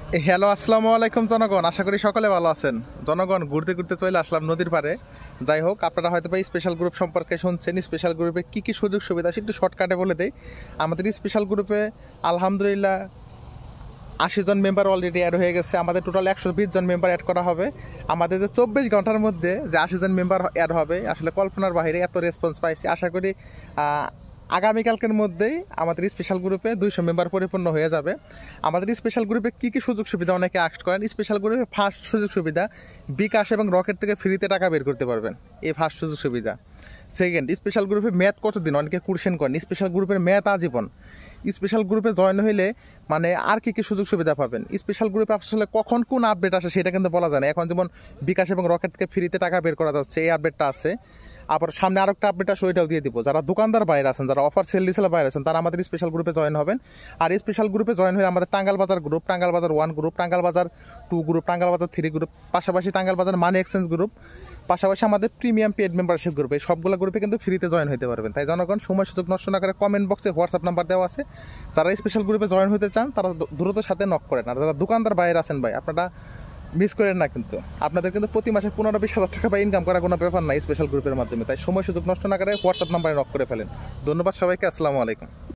Hello, আসসালামু আলাইকুম জনগণ। আশা করি সকলে ভালো আছেন। জনগণ, ঘুরতে ঘুরতে চলে আসলাম নদীর পাড়ে। যাই হোক, আপনারা হয়তো বা স্পেশাল গ্রুপ সম্পর্কে শুনছেন। স্পেশাল গ্রুপে কী কী সুযোগ সুবিধা আছে একটু শর্টকাটে বলে দেই। আমাদের স্পেশাল গ্রুপে আলহামদুলিল্লাহ 80 জন মেম্বার অলরেডি অ্যাড হয়ে গেছে। আমাদের টোটাল 120 জন মেম্বার অ্যাড করা হবে। আমাদের যে 24 ঘন্টার মধ্যে যে 80 জন মেম্বার অ্যাড হবে, আসলে কল্পনার বাইরে এত রেসপন্স পাইছি। আশা করি আগামীকালকের মধ্যেই আমাদের স্পেশাল গ্রুপে 200 মেম্বার পরিপূর্ণ হয়ে যাবে। আমাদের স্পেশাল গ্রুপে কী কী সুযোগ সুবিধা অনেকে আস্ক করেন। স্পেশাল গ্রুপে ফার্স্ট সুযোগ সুবিধা, বিকাশ এবং রকেট থেকে ফ্রিতে টাকা বের করতে পারবেন, এই ফার্স্ট সুযোগ সুবিধা। সেকেন্ড, স্পেশাল গ্রুপে মেয়াদ কতদিন অনেকে কোয়েশ্চেন করেন। স্পেশাল গ্রুপের মেয়াদ আজীবন। স্পেশাল গ্রুপে জয়েন হইলে মানে আর কী কী সুযোগ সুবিধা পাবেন। স্পেশাল গ্রুপে আসলে কখন কোন আপডেট আসে সেটা কিন্তু বলা যায় না। এখন যেমন বিকাশ এবং রকেট থেকে ফ্রিতে টাকা বের করা যাচ্ছে, এই আপডেটটা আছে। আবার সামনে আরেকটা আপডেট আসে, ওইটাও দিয়ে দিব। যারা দোকানদার বাইরে আছেন, যারা অফার সেল ডিসেল বাইরে আছেন, তারা আমাদের স্পেশাল গ্রুপে জয়েন হবেন। আর স্পেশাল গ্রুপে জয়েন হয়ে আমাদের টাঙ্গাল বাজার গ্রুপ, টাঙ্গাল বাজার 1 গ্রুপ, টাঙ্গাল বাজার 2 গ্রুপ, টাঙ্গাল বাজার 3 গ্রুপ, পাশাপাশি টাঙ্গাল বাজার মানি এক্সচেঞ্জ গ্রুপ, পাশাপাশি আমাদের প্রিমিয়াম পেড মেম্বারশিপ গ্রুপ, এই সবগুলো গ্রুপে কিন্তু ফ্রিতে জয়েন হতে পারবেন। তাই জনগণ, সময় সুযোগ নষ্ট না করে কমেন্ট বক্সে হোয়াটসঅ্যাপ নাম্বার দেওয়া আছে। যারা স্পেশাল গ্রুপে জয়েন হতে চান তারা দ্রুত সাথে নক করেন। আর যারা দোকানদার বাইরে আছেন ভাই, আপনারা মিস করেন না। কিন্তু আপনাদের কিন্তু প্রতি মাসে 15-20 হাজার টাকা বা ইনকাম করার কোনো ব্যাপার নাই স্পেশাল গ্রুপের মাধ্যমে। তাই সময় সুযোগ নষ্ট না করে হোয়াটসঅ্যাপ নাম্বারে নক করে ফেলেন। ধন্যবাদ সবাইকে। আসসালামু আলাইকুম।